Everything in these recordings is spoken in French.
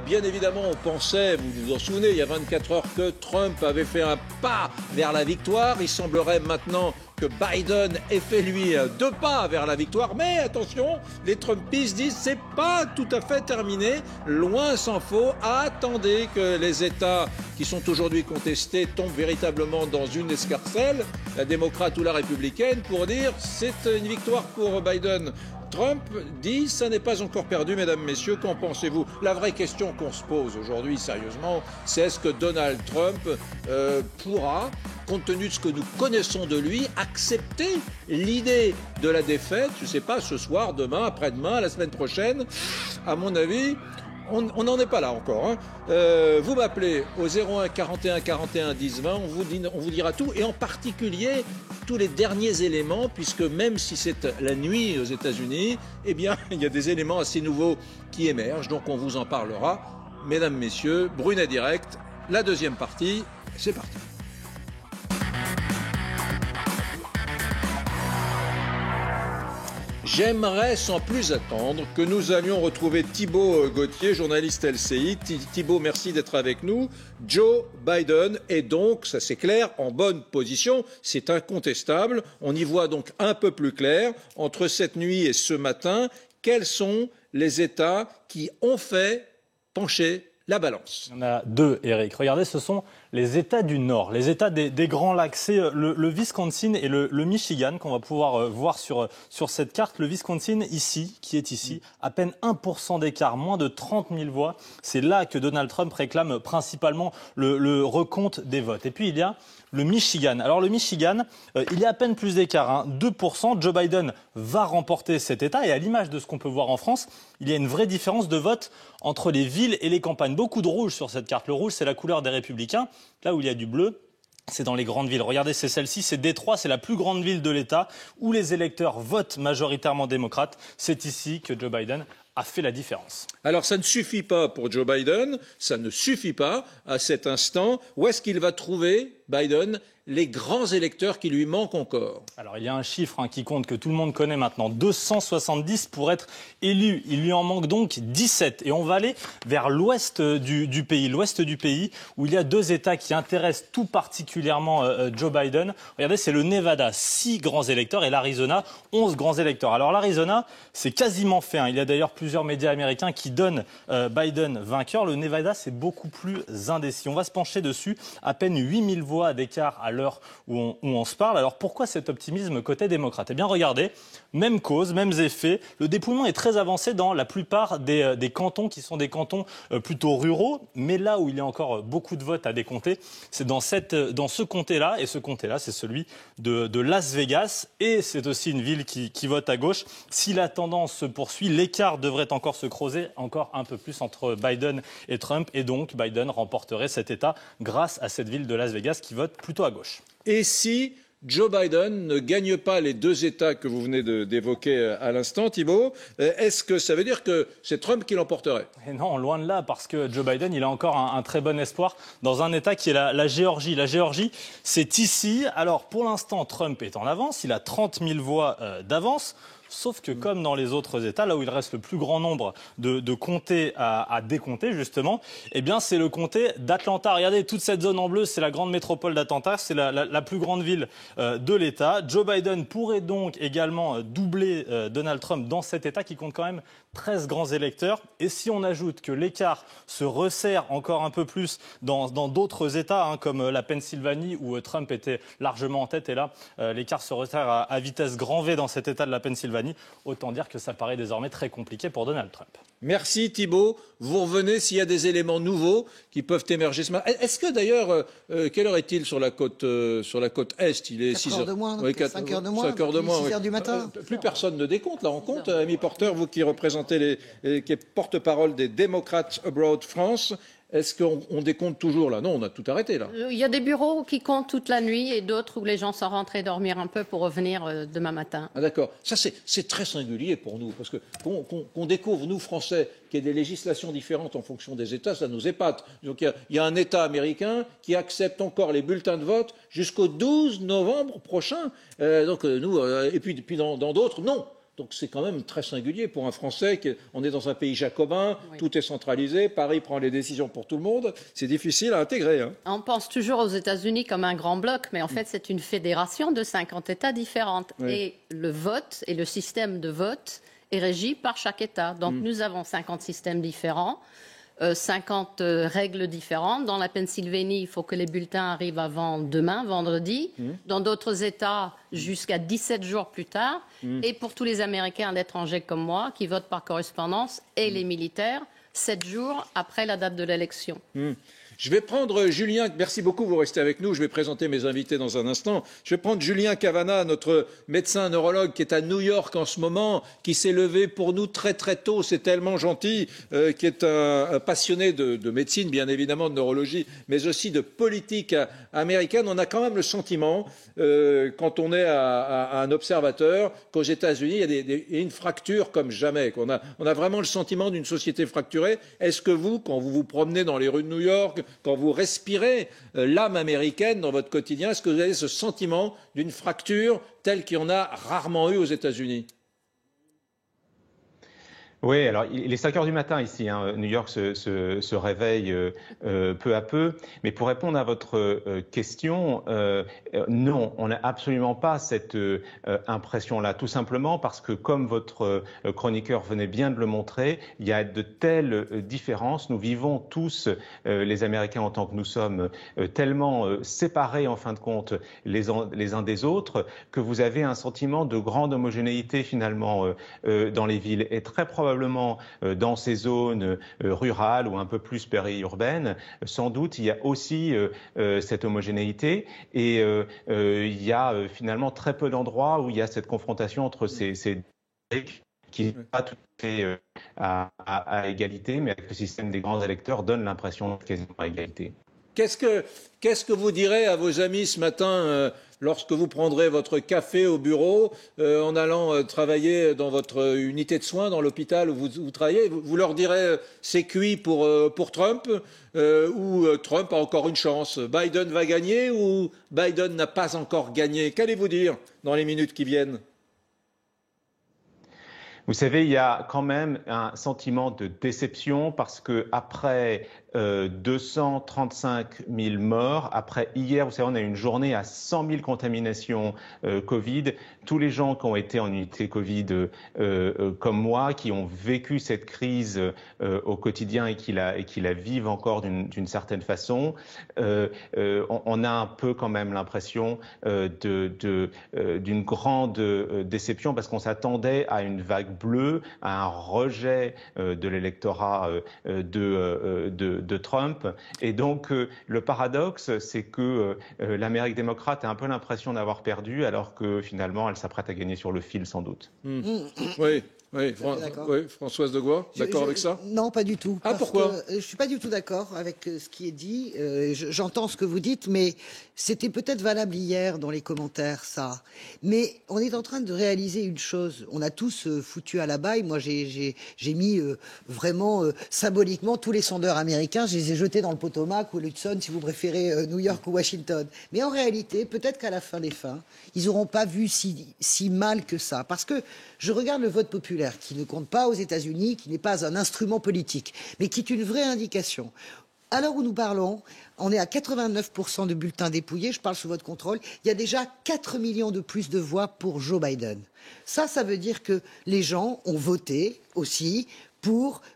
Bien évidemment, on pensait, vous vous en souvenez, il y a 24 heures que Trump avait fait un pas vers la victoire. Il semblerait maintenant que Biden ait fait lui 2 pas vers la victoire. Mais attention, les Trumpistes disent c'est pas tout à fait terminé. Loin s'en faut. Attendez que les États qui sont aujourd'hui contestés tombent véritablement dans une escarcelle, la démocrate ou la républicaine, pour dire c'est une victoire pour Biden. Trump dit ça n'est pas encore perdu, mesdames, messieurs, qu'en pensez-vous? La vraie question qu'on se pose aujourd'hui, sérieusement, c'est est-ce que Donald Trump pourra, compte tenu de ce que nous connaissons de lui, accepter l'idée de la défaite, je ne sais pas, ce soir, demain, après-demain, la semaine prochaine? À mon avis, on n'en est pas là encore. Hein. Vous m'appelez au 01 41 41 10 20, on vous dira tout, et en particulier tous les derniers éléments, puisque même si c'est la nuit aux États-Unis, eh bien, il y a des éléments assez nouveaux qui émergent, donc on vous en parlera. Mesdames, messieurs, Brunet Direct, la deuxième partie, c'est parti. J'aimerais sans plus attendre que nous allions retrouver Thibault Gauthier, journaliste LCI. Thibault, merci d'être avec nous. Joe Biden est donc, ça c'est clair, en bonne position, c'est incontestable. On y voit donc un peu plus clair entre cette nuit et ce matin. Quels sont les États qui ont fait pencher la balance? Il y en a 2, Eric. Regardez, ce sont les États du Nord, les États des Grands Lacs. C'est le Wisconsin et le Michigan qu'on va pouvoir voir sur cette carte. Le Wisconsin, ici, qui est ici, à peine 1% d'écart, moins de 30 000 voix. C'est là que Donald Trump réclame principalement le recompte des votes. Et puis, il y a le Michigan. Alors le Michigan, il y a à peine plus d'écart, 2%. Joe Biden va remporter cet État. Et à l'image de ce qu'on peut voir en France, il y a une vraie différence de vote entre les villes et les campagnes. Beaucoup de rouge sur cette carte. Le rouge, c'est la couleur des républicains. Là où il y a du bleu, c'est dans les grandes villes. Regardez, c'est celle-ci, c'est Détroit, c'est la plus grande ville de l'État où les électeurs votent majoritairement démocrates. C'est ici que Joe Biden a fait la différence. Alors ça ne suffit pas pour Joe Biden, ça ne suffit pas à cet instant. Où est-ce qu'il va trouver, Biden, les grands électeurs qui lui manquent encore? Alors il y a un chiffre qui compte, que tout le monde connaît maintenant, 270 pour être élu. Il lui en manque donc 17. Et on va aller vers l'ouest du pays, où il y a 2 États qui intéressent tout particulièrement Joe Biden. Regardez, c'est le Nevada, 6 grands électeurs, et l'Arizona, 11 grands électeurs. Alors l'Arizona, c'est quasiment fait. Il y a d'ailleurs plusieurs médias américains qui donnent Biden vainqueur. Le Nevada, c'est beaucoup plus indécis. On va se pencher dessus, à peine 8000 voix d'écart à l'heure où on se parle. Alors pourquoi cet optimisme côté démocrate? Eh bien regardez, même cause, mêmes effets. Le dépouillement est très avancé dans la plupart des cantons qui sont des cantons plutôt ruraux. Mais là où il y a encore beaucoup de votes à décompter, c'est dans ce comté-là. Et ce comté-là, c'est celui de Las Vegas. Et c'est aussi une ville qui vote à gauche. Si la tendance se poursuit, l'écart devrait encore se creuser encore un peu plus entre Biden et Trump. Et donc Biden remporterait cet État grâce à cette ville de Las Vegas qui vote plutôt à gauche. Et si Joe Biden ne gagne pas les 2 États que vous venez d'évoquer à l'instant, Thibault, est-ce que ça veut dire que c'est Trump qui l'emporterait? Et non, loin de là, parce que Joe Biden, il a encore un très bon espoir dans un État qui est la Géorgie. La Géorgie, c'est ici. Alors, pour l'instant, Trump est en avance. Il a 30 000 voix d'avance. Sauf que comme dans les autres États, là où il reste le plus grand nombre de comtés à décompter, justement, eh bien, c'est le comté d'Atlanta. Regardez, toute cette zone en bleu, c'est la grande métropole d'Atlanta, c'est la plus grande ville de l'État. Joe Biden pourrait donc également doubler Donald Trump dans cet État qui compte quand même 13 grands électeurs. Et si on ajoute que l'écart se resserre encore un peu plus dans d'autres États, comme la Pennsylvanie, où Trump était largement en tête, et là, l'écart se resserre à vitesse grand V dans cet État de la Pennsylvanie, autant dire que ça paraît désormais très compliqué pour Donald Trump. Merci Thibault. Vous revenez s'il y a des éléments nouveaux qui peuvent émerger ce matin. Est-ce que d'ailleurs, quelle heure est-il sur la côte Est? Il est 6 heures de moins, oui, 5 heures de moins, 5 heures de moins, 6 heures du matin. Plus personne ne décompte, là on compte. Amy Porter, vous qui représentez qui est porte-parole des Democrats Abroad France, est-ce qu'on décompte toujours là? Non, on a tout arrêté là. Il y a des bureaux qui comptent toute la nuit et d'autres où les gens sont rentrés dormir un peu pour revenir demain matin. Ah, d'accord. Ça, c'est très singulier pour nous, parce que qu'on découvre, nous, Français, qu'il y ait des législations différentes en fonction des États, ça nous épate. Donc il y a un État américain qui accepte encore les bulletins de vote jusqu'au 12 novembre prochain. Donc nous, et puis dans d'autres, non. Donc c'est quand même très singulier pour un Français. On est dans un pays jacobin, tout est centralisé, Paris prend les décisions pour tout le monde. C'est difficile à intégrer. Hein. On pense toujours aux États-Unis comme un grand bloc, mais en fait c'est une fédération de 50 États différents. Oui. Et le vote et le système de vote est régi par chaque État. Donc nous avons 50 systèmes différents. 50 règles différentes. Dans la Pennsylvanie, il faut que les bulletins arrivent avant demain, vendredi. Dans d'autres États, jusqu'à 17 jours plus tard. Et pour tous les Américains à l'étranger comme moi, qui votent par correspondance, et les militaires, 7 jours après la date de l'élection. Je vais prendre Julien, merci beaucoup, vous restez avec nous, je vais présenter mes invités dans un instant. Je vais prendre Julien Cavana, notre médecin neurologue qui est à New York en ce moment, qui s'est levé pour nous très très tôt, c'est tellement gentil, qui est un passionné de médecine, bien évidemment, de neurologie, mais aussi de politique américaine. On a quand même le sentiment, quand on est à un observateur, qu'aux États-Unis, il y a une fracture comme jamais. On a vraiment le sentiment d'une société fracturée. Est-ce que vous, quand vous vous promenez dans les rues de New York, quand vous respirez l'âme américaine dans votre quotidien, est-ce que vous avez ce sentiment d'une fracture telle qu'il y en a rarement eu aux États-Unis ? Oui, alors il est 5 heures du matin ici. Hein. New York se réveille peu à peu. Mais pour répondre à votre question, non, on n'a absolument pas cette impression-là. Tout simplement parce que, comme votre chroniqueur venait bien de le montrer, il y a de telles différences. Nous vivons tous, les Américains en tant que nous sommes, tellement séparés en fin de compte les uns des autres, que vous avez un sentiment de grande homogénéité finalement dans les villes. Et très probablement dans ces zones rurales ou un peu plus périurbaines, sans doute il y a aussi cette homogénéité et il y a finalement très peu d'endroits où il y a cette confrontation entre ces qui n'est pas tout à fait à égalité, mais avec le système des grands électeurs donne l'impression de quasiment à égalité. Qu'est-ce que vous direz à vos amis ce matin lorsque vous prendrez votre café au bureau en allant travailler dans votre unité de soins dans l'hôpital où vous travaillez? Vous leur direz c'est cuit pour Trump ou Trump a encore une chance? Biden va gagner ou Biden n'a pas encore gagné? Qu'allez-vous dire dans les minutes qui viennent? Vous savez, il y a quand même un sentiment de déception parce que après 235 000 morts, après hier, vous savez, on a eu une journée à 100 000 contaminations Covid. Tous les gens qui ont été en unité Covid comme moi, qui ont vécu cette crise au quotidien et qui la vivent encore d'une certaine façon, on a un peu quand même l'impression d'une grande déception parce qu'on s'attendait à une vague bleue, à un rejet de l'électorat de Trump. Et donc, le paradoxe, c'est que l'Amérique démocrate a un peu l'impression d'avoir perdu, alors que finalement, elle s'apprête à gagner sur le fil, sans doute. Oui. Oui, Françoise Degois, d'accord avec ça? Non, pas du tout. Ah, pourquoi? Je suis pas du tout d'accord avec ce qui est dit. J'entends ce que vous dites, mais c'était peut-être valable hier dans les commentaires, ça. Mais on est en train de réaliser une chose. On a tous foutu à la baille. Moi, j'ai mis vraiment symboliquement tous les sondeurs américains. Je les ai jetés dans le Potomac ou l'Hudson, si vous préférez New York ou Washington. Mais en réalité, peut-être qu'à la fin des fins, ils n'auront pas vu si mal que ça. Parce que je regarde le vote populaire, qui ne compte pas aux États-Unis, qui n'est pas un instrument politique, mais qui est une vraie indication. À l'heure où nous parlons, on est à 89% de bulletins dépouillés, je parle sous votre contrôle, il y a déjà 4 millions de plus de voix pour Joe Biden. Ça veut dire que les gens ont voté aussi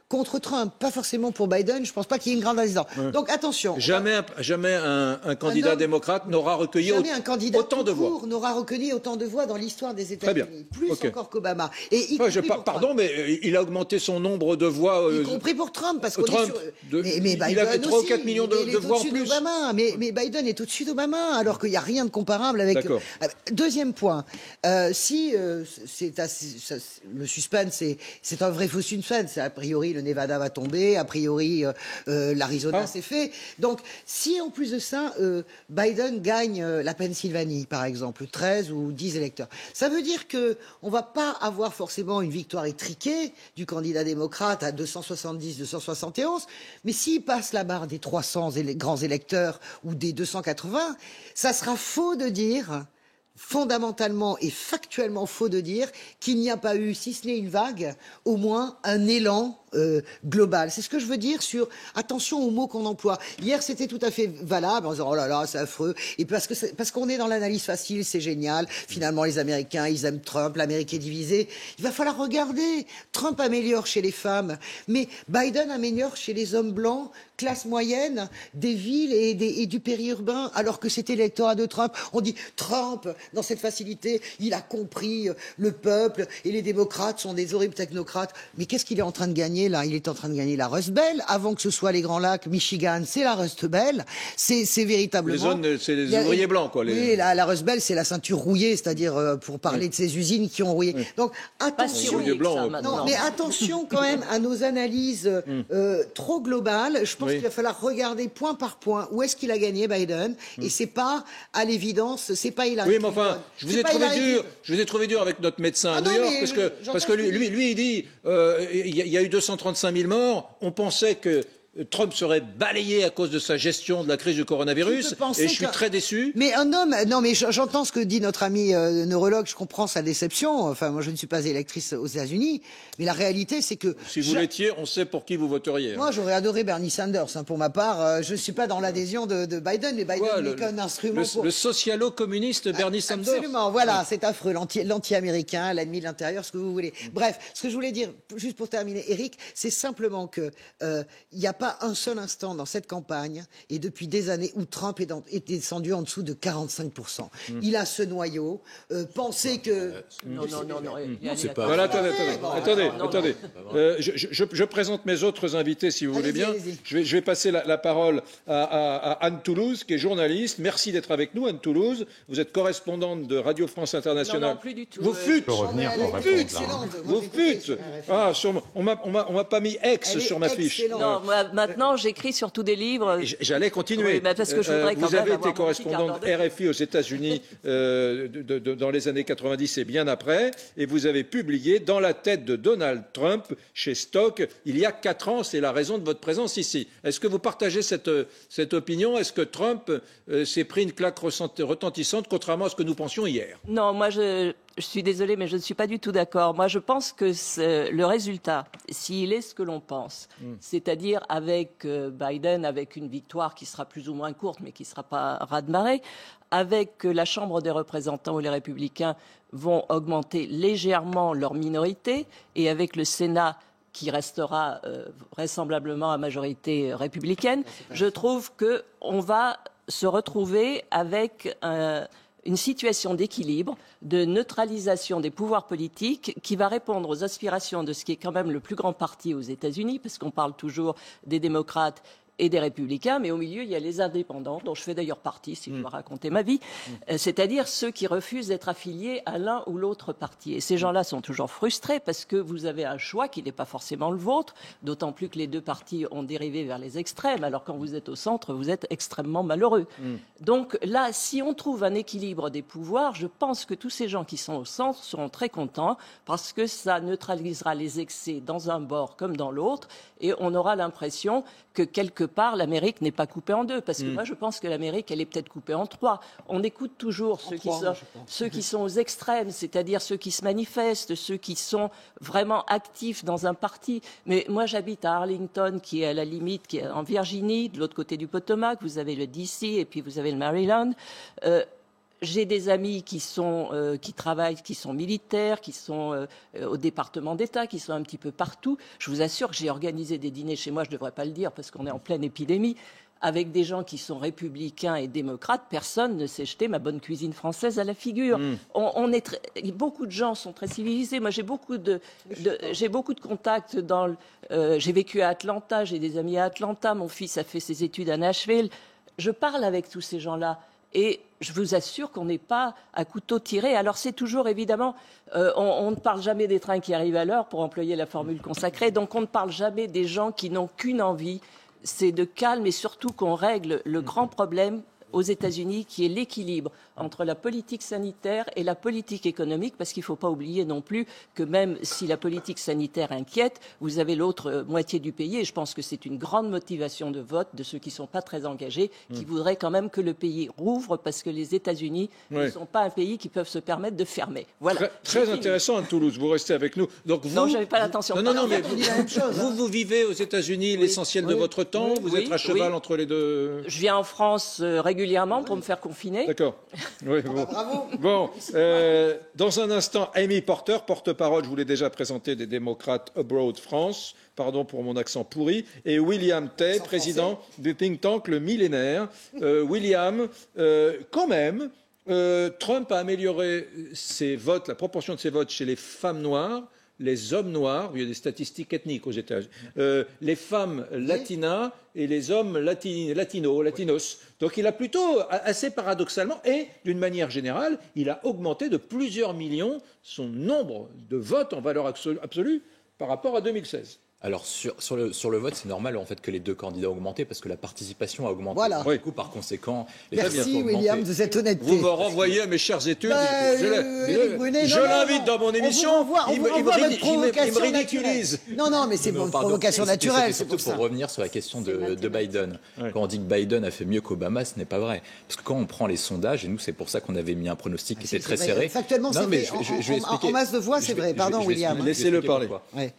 contre Trump, pas forcément pour Biden. Je ne pense pas qu'il y ait une grande adhésion. Ouais. Donc attention. Jamais un candidat démocrate n'aura recueilli autant de voix. N'aura recueilli autant de voix dans l'histoire des États-Unis, plus encore qu'Obama. Pardon, mais il a augmenté son nombre de voix. Y compris pour Trump, parce qu'on Trump, mais Biden il a fait 3 ou 4 millions de voix en plus. Mais Biden est au-dessus d'Obama, alors qu'il n'y a rien de comparable avec. Deuxième point, le suspense, c'est un vrai faux suspense. A priori, le Nevada va tomber, a priori, l'Arizona c'est fait. Donc, si en plus de ça, Biden gagne la Pennsylvanie, par exemple, 13 ou 10 électeurs, ça veut dire qu'on ne va pas avoir forcément une victoire étriquée du candidat démocrate à 270, 271, mais s'il passe la barre des 300 grands électeurs ou des 280, ça sera faux de dire fondamentalement et factuellement faux de dire qu'il n'y a pas eu, si ce n'est une vague, au moins un élan global. C'est ce que je veux dire sur attention aux mots qu'on emploie. Hier, c'était tout à fait valable en disant oh là là, c'est affreux. Et parce qu'on est dans l'analyse facile, c'est génial. Finalement, les Américains, ils aiment Trump. L'Amérique est divisée. Il va falloir regarder. Trump améliore chez les femmes, mais Biden améliore chez les hommes blancs, classe moyenne, des villes et du périurbain, alors que c'était l'électorat de Trump. On dit Trump, dans cette facilité, il a compris le peuple et les démocrates sont des horribles technocrates. Mais qu'est-ce qu'il est en train de gagner là? Il est en train de gagner la Rust Belt. Avant que ce soit les Grands Lacs, Michigan, c'est la Rust Belt. C'est véritablement... Les zones, c'est les ouvriers blancs, quoi. Oui, la Rust Belt, c'est la ceinture rouillée, c'est-à-dire pour parler de ces usines qui ont rouillé. Donc attention, mais attention quand même à nos analyses trop globales. Je pense qu'il va falloir regarder point par point où est-ce qu'il a gagné Biden, et c'est pas à l'évidence, c'est pas Hillary Clinton. Oui, mais enfin, je vous ai trouvé dur avec notre médecin à New York, parce que lui, il dit, il y a eu 235 000 morts. On pensait que Trump serait balayé à cause de sa gestion de la crise du coronavirus, et je suis très déçu. Mais un homme, non mais j'entends ce que dit notre ami neurologue, je comprends sa déception, enfin moi je ne suis pas électrice aux États-Unis, mais la réalité c'est que... Si vous l'étiez, on sait pour qui vous voteriez. Moi j'aurais adoré Bernie Sanders, pour ma part, je ne suis pas dans l'adhésion de Biden, mais Biden n'est qu'un instrument pour... Le socialo-communiste Bernie Sanders. Absolument, voilà, c'est affreux, l'anti-américain, l'ennemi de l'intérieur, ce que vous voulez. Bref, ce que je voulais dire, juste pour terminer, Eric, c'est simplement que il n'y a pas un seul instant dans cette campagne, et depuis des années, où Trump est descendu en dessous de 45%. Il a ce noyau. Pensez que... Non. C'est pas... Voilà, attendez. Je présente mes autres invités, si vous voulez bien. Je vais passer la parole à Anne Toulouse, qui est journaliste. Merci d'être avec nous, Anne Toulouse. Vous êtes correspondante de Radio France Internationale. Non, plus du tout. Vous fûtes. Vous fûtes. Ah, on m'a pas mis ex sur ma fiche. Non, moi, maintenant, j'écris surtout des livres. J'allais continuer. Oui, parce que je voudrais quand vous avez même été correspondante RFI aux États-Unis dans les années 90 et bien après, et vous avez publié Dans la tête de Donald Trump chez Stock il y a 4 ans. C'est la raison de votre présence ici. Est-ce que vous partagez cette opinion? Est-ce que Trump s'est pris une claque retentissante, contrairement à ce que nous pensions hier? Non, moi je suis désolée, mais je ne suis pas du tout d'accord. Moi, je pense que le résultat, s'il est ce que l'on pense, c'est-à-dire avec Biden, avec une victoire qui sera plus ou moins courte, mais qui ne sera pas ras-de-marée, avec la Chambre des représentants où les républicains vont augmenter légèrement leur minorité, et avec le Sénat qui restera vraisemblablement à majorité républicaine, je trouve qu'on va se retrouver avec une situation d'équilibre, de neutralisation des pouvoirs politiques qui va répondre aux aspirations de ce qui est quand même le plus grand parti aux États-Unis, parce qu'on parle toujours des démocrates et des républicains, mais au milieu, il y a les indépendants, dont je fais d'ailleurs partie, si je dois raconter ma vie, c'est-à-dire ceux qui refusent d'être affiliés à l'un ou l'autre parti. Et ces gens-là sont toujours frustrés parce que vous avez un choix qui n'est pas forcément le vôtre, d'autant plus que les deux partis ont dérivé vers les extrêmes, alors quand vous êtes au centre, vous êtes extrêmement malheureux. Donc là, si on trouve un équilibre des pouvoirs, je pense que tous ces gens qui sont au centre seront très contents parce que ça neutralisera les excès dans un bord comme dans l'autre, et on aura l'impression que quelque part, l'Amérique n'est pas coupée en deux. Parce que moi, je pense que l'Amérique, elle est peut-être coupée en 3. On écoute toujours ceux qui sont aux extrêmes, c'est-à-dire ceux qui se manifestent, ceux qui sont vraiment actifs dans un parti. Mais moi, j'habite à Arlington, qui est à la limite, qui est en Virginie, de l'autre côté du Potomac. Vous avez le DC et puis vous avez le Maryland. J'ai des amis qui travaillent, qui sont militaires, qui sont au département d'État, qui sont un petit peu partout. Je vous assure que j'ai organisé des dîners chez moi, je ne devrais pas le dire parce qu'on est en pleine épidémie, avec des gens qui sont républicains et démocrates. Personne ne s'est jeté ma bonne cuisine française à la figure. Beaucoup de gens sont très civilisés. Moi, j'ai beaucoup de contacts j'ai vécu à Atlanta, j'ai des amis à Atlanta. Mon fils a fait ses études à Nashville. Je parle avec tous ces gens-là. Et je vous assure qu'on n'est pas à couteau tiré. Alors c'est toujours évidemment, on ne parle jamais des trains qui arrivent à l'heure, pour employer la formule consacrée. Donc on ne parle jamais des gens qui n'ont qu'une envie, c'est de calme et surtout qu'on règle le grand problème aux États-Unis, qui est l'équilibre entre la politique sanitaire et la politique économique, parce qu'il ne faut pas oublier non plus que même si la politique sanitaire inquiète, vous avez l'autre moitié du pays, et je pense que c'est une grande motivation de vote de ceux qui ne sont pas très engagés, qui voudraient quand même que le pays rouvre, parce que les États-Unis ne sont pas un pays qui peuvent se permettre de fermer. Voilà. Très intéressant à Toulouse, vous restez avec nous. Donc vous... Non, je n'avais pas l'intention. Non, mais vous vivez aux États-Unis l'essentiel de votre temps, vous êtes à cheval entre les deux. Je viens en France régulièrement pour me faire confiner. D'accord. Oui, bon. Bravo. Bon, dans un instant, Amy Porter, porte-parole, je vous l'ai déjà présenté, des démocrates Abroad France, pardon pour mon accent pourri, et William Tay, président du think tank Le Millénaire. William, quand même, Trump a amélioré ses votes, la proportion de ses votes chez les femmes noires, les hommes noirs, il y a des statistiques ethniques aux États-Unis, les femmes latinas et les hommes latinos. Donc il a plutôt, assez paradoxalement, et d'une manière générale, il a augmenté de plusieurs millions son nombre de votes en valeur absolue par rapport à 2016. Alors sur le vote, c'est normal en fait que les deux candidats ont augmenté parce que la participation a augmenté. Voilà. Du coup, par conséquent, les Merci William de cette honnêteté. Vous me renvoyez à mes chères études. Je l'invite dans mon émission. Il me ridiculise. Non, mais c'est une provocation naturelle. C'est surtout pour revenir sur la question de Biden. Ouais. Quand on dit que Biden a fait mieux qu'Obama, ce n'est pas vrai. Parce que quand on prend les sondages, et nous c'est pour ça qu'on avait mis un pronostic qui était très serré. Factuellement, c'est vrai. En masse de voix, c'est vrai. Pardon William. Laissez-le parler.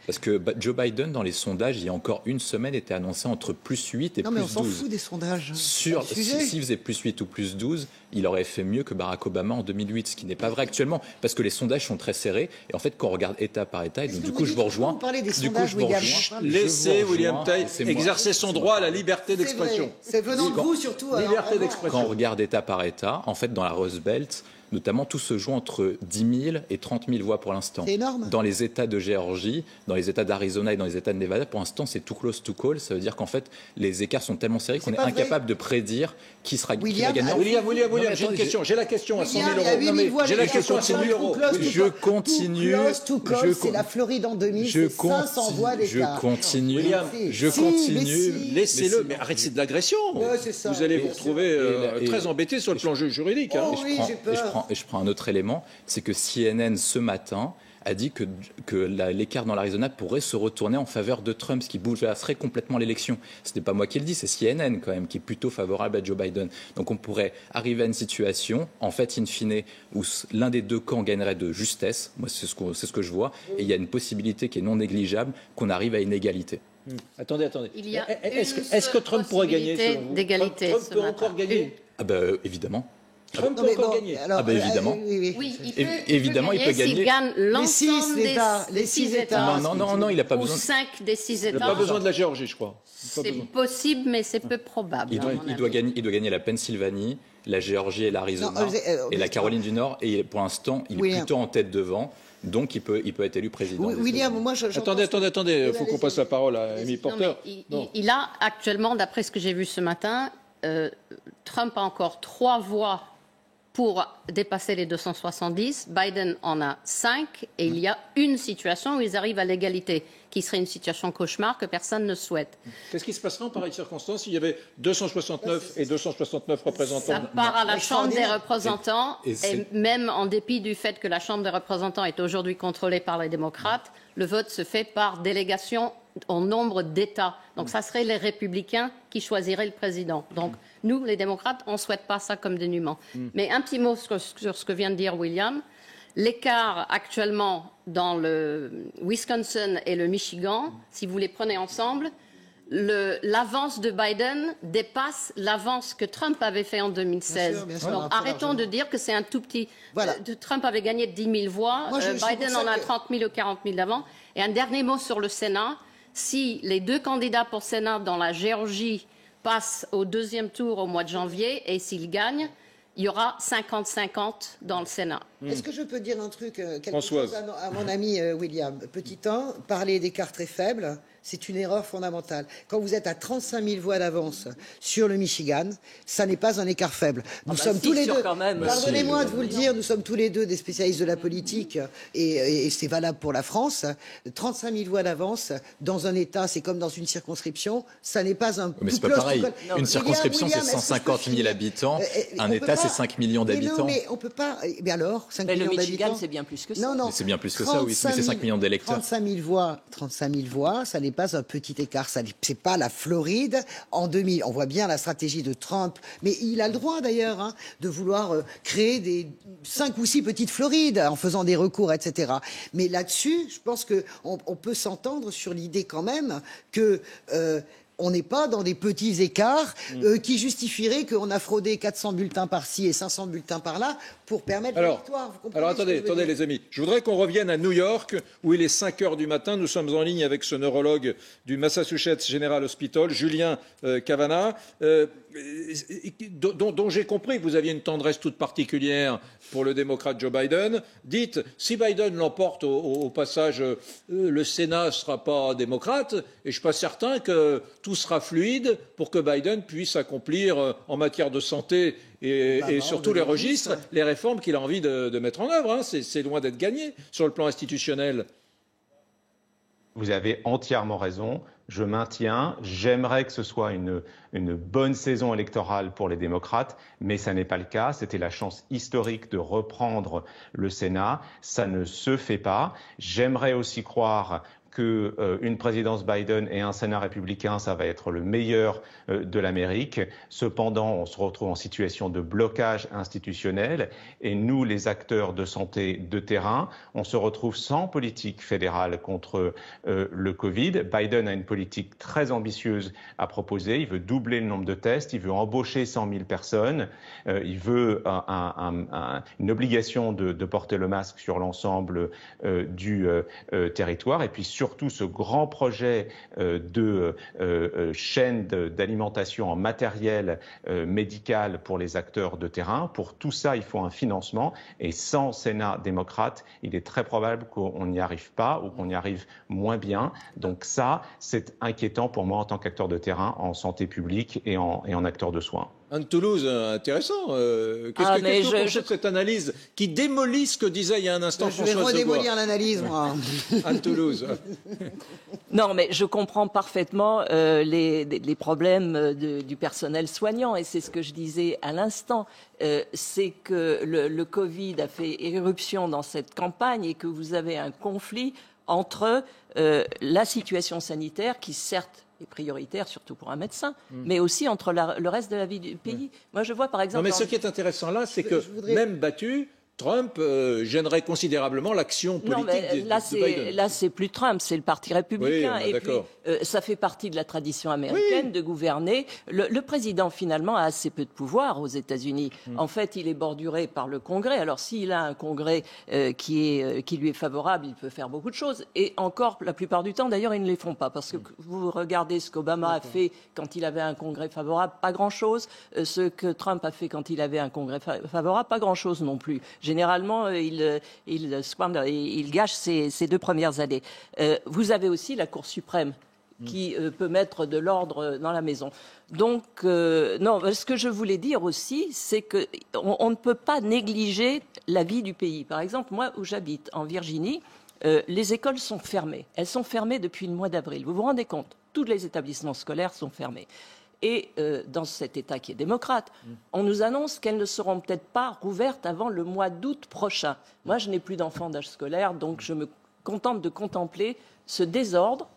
Parce que Joe Biden, dans les sondages, il y a encore une semaine, était annoncé entre plus 8 et plus 12. Non, mais on s'en fout des sondages. S'il faisait plus 8 ou plus 12, il aurait fait mieux que Barack Obama en 2008, ce qui n'est pas vrai actuellement, parce que les sondages sont très serrés. Et en fait, quand on regarde État par État, et donc du coup, je vous rejoins. Vous parlez des sondages, William. Laissez William Tay exercer son droit à la liberté d'expression. C'est venant de vous, surtout. Liberté d'expression. Quand on regarde État par État, en fait, dans la Rust Belt, notamment, tout se joue entre 10 000 et 30 000 voix pour l'instant. C'est énorme. Dans les États de Géorgie, dans les États d'Arizona et dans les États de Nevada, pour l'instant, c'est too close to call. Ça veut dire qu'en fait, les écarts sont tellement serrés qu'on est incapable de prédire qui va gagner. William, j'ai une question. J'ai la question à 100 000 euros. J'ai la question à 100 000 euros. Je continue. C'est la Floride en 2000, c'est 500 voix d'écart. Je continue. Laissez-le. Mais arrêtez de l'agression. Vous allez vous retrouver très embêté sur le plan juridique. Et je prends un autre élément, c'est que CNN ce matin a dit que l'écart dans l'Arizona pourrait se retourner en faveur de Trump, ce qui bouleverserait complètement l'élection. Ce n'est pas moi qui le dis, c'est CNN quand même qui est plutôt favorable à Joe Biden. Donc on pourrait arriver à une situation, en fait, in fine, où l'un des deux camps gagnerait de justesse. Moi, c'est ce que je vois. Et il y a une possibilité qui est non négligeable, qu'on arrive à une égalité. Attendez. Il y a Est-ce que Trump pourrait gagner selon vous? D'égalité. Trump peut encore gagner? Évidemment. Trump peut encore gagner. Évidemment. Oui, évidemment, il peut gagner. S'il gagne l'ensemble des 6 États. Non, il n'a pas besoin. Ou 5 des 6 États. Il n'a pas besoin de la Géorgie, je crois. C'est possible, mais c'est peu probable. Il doit gagner la Pennsylvanie, la Géorgie et l'Arizona et la Caroline du Nord. Et pour l'instant, il est plutôt en tête devant. Donc, il peut être élu président. William, moi, Attendez. Il faut qu'on passe la parole à Amy Porter. Il a actuellement, d'après ce que j'ai vu ce matin, Trump a encore 3 voix pour dépasser les 270. Biden en a 5. Et il y a une situation où ils arrivent à l'égalité, qui serait une situation cauchemar que personne ne souhaite. Qu'est-ce qui se passerait en pareille circonstance s'il y avait 269 et 269 représentants? Ça part à la Chambre des représentants. Et même en dépit du fait que la Chambre des représentants est aujourd'hui contrôlée par les démocrates, le vote se fait par délégation en nombre d'États. Donc ça serait les républicains qui choisiraient le président. Donc nous, les démocrates, on ne souhaite pas ça comme dénouement. Mais un petit mot sur ce que vient de dire William. L'écart actuellement dans le Wisconsin et le Michigan, si vous les prenez ensemble, l'avance de Biden dépasse l'avance que Trump avait fait en 2016. Bien sûr, donc arrêtons de dire que c'est un tout petit... Voilà. Trump avait gagné 10 000 voix, Biden en a 30 000 ou 40 000 d'avant. Et un dernier mot sur le Sénat. Si les 2 candidats pour Sénat dans la Géorgie passent au 2e tour au mois de janvier, et s'ils gagnent, il y aura 50-50 dans le Sénat. Est-ce que je peux dire un truc, quelque chose à mon ami William? Petit 1, parler d'écart très faible, c'est une erreur fondamentale. Quand vous êtes à 35 000 voix d'avance sur le Michigan, ça n'est pas un écart faible. Nous sommes tous les deux, pardonnez-moi de vous le dire, nous sommes tous les deux des spécialistes de la politique et c'est valable pour la France. 35 000 voix d'avance dans un État, c'est comme dans une circonscription, ça n'est pas un... Mais c'est pas pareil. Une circonscription, c'est 150 000 habitants. Un État, c'est 5 millions d'habitants. Non, mais on peut pas... Mais alors, 5 millions d'habitants... Le Michigan, c'est bien plus que ça. Non. C'est bien plus que ça, oui. Mais c'est 5 millions d'électeurs. 35 000 voix, ça n'est pas un petit écart. C'est pas la Floride en 2000. On voit bien la stratégie de Trump, mais il a le droit d'ailleurs de vouloir créer des 5 ou 6 petites Florides en faisant des recours, etc. Mais là-dessus, je pense qu'on peut s'entendre sur l'idée quand même que... on n'est pas dans des petits écarts qui justifieraient qu'on a fraudé 400 bulletins par-ci et 500 bulletins par-là pour permettre la victoire. Alors attendez les amis, je voudrais qu'on revienne à New York où il est 5 heures du matin. Nous sommes en ligne avec ce neurologue du Massachusetts General Hospital, Julien Cavanagh, dont j'ai compris que vous aviez une tendresse toute particulière pour le démocrate Joe Biden. Dites, si Biden l'emporte au passage, le Sénat ne sera pas démocrate et je ne suis pas certain que tout sera fluide pour que Biden puisse accomplir en matière de santé et sur tous les registres les réformes qu'il a envie de mettre en œuvre. C'est loin d'être gagné sur le plan institutionnel. Vous avez entièrement raison. Je maintiens. J'aimerais que ce soit une bonne saison électorale pour les démocrates, mais ça n'est pas le cas. C'était la chance historique de reprendre le Sénat. Ça ne se fait pas. J'aimerais aussi croire qu'une présidence Biden et un Sénat républicain, ça va être le meilleur de l'Amérique. Cependant, on se retrouve en situation de blocage institutionnel et nous, les acteurs de santé de terrain, on se retrouve sans politique fédérale contre le Covid. Biden a une politique très ambitieuse à proposer. Il veut doubler le nombre de tests, il veut embaucher 100 000 personnes, il veut une obligation de porter le masque sur l'ensemble du territoire et puis surtout ce grand projet de chaîne d'alimentation en matériel médical pour les acteurs de terrain. Pour tout ça, il faut un financement et sans Sénat démocrate, il est très probable qu'on n'y arrive pas ou qu'on y arrive moins bien. Donc ça, c'est inquiétant pour moi en tant qu'acteur de terrain en santé publique et en acteur de soins. Anne Toulouse, intéressant. Qu'est-ce que vous pensez de cette analyse qui démolit ce que disait il y a un instant Françoise Degois ? Je vais redémolir l'analyse, moi. Anne Toulouse. Non, mais je comprends parfaitement les problèmes du personnel soignant, et c'est ce que je disais à l'instant. C'est que le Covid a fait éruption dans cette campagne et que vous avez un conflit entre la situation sanitaire qui, certes, est prioritaire, surtout pour un médecin, mais aussi entre le reste de la vie du pays. Moi, je vois par exemple... Non, mais ce qui est intéressant là, c'est que même battu, Trump gênerait considérablement l'action politique de Biden. Là, c'est plus Trump, c'est le Parti républicain. Oui, et puis, ça fait partie de la tradition américaine de gouverner. Le président, finalement, a assez peu de pouvoir aux États-Unis. En fait, il est borduré par le Congrès. Alors, s'il a un Congrès qui lui est favorable, il peut faire beaucoup de choses. Et encore, la plupart du temps, d'ailleurs, ils ne les font pas. Parce que vous regardez ce qu'Obama a fait quand il avait un Congrès favorable, pas grand-chose. Ce que Trump a fait quand il avait un Congrès favorable, pas grand-chose non plus. Généralement, il gâche ses 2 premières années. Vous avez aussi la Cour suprême qui peut mettre de l'ordre dans la maison. Donc, non, ce que je voulais dire aussi, c'est qu'on ne peut pas négliger la vie du pays. Par exemple, moi, où j'habite, en Virginie, les écoles sont fermées. Elles sont fermées depuis le mois d'avril. Vous vous rendez compte ? Tous les établissements scolaires sont fermés. Et dans cet État qui est démocrate, on nous annonce qu'elles ne seront peut-être pas rouvertes avant le mois d'août prochain. Moi, je n'ai plus d'enfants d'âge scolaire, donc je me contente de contempler ce désordre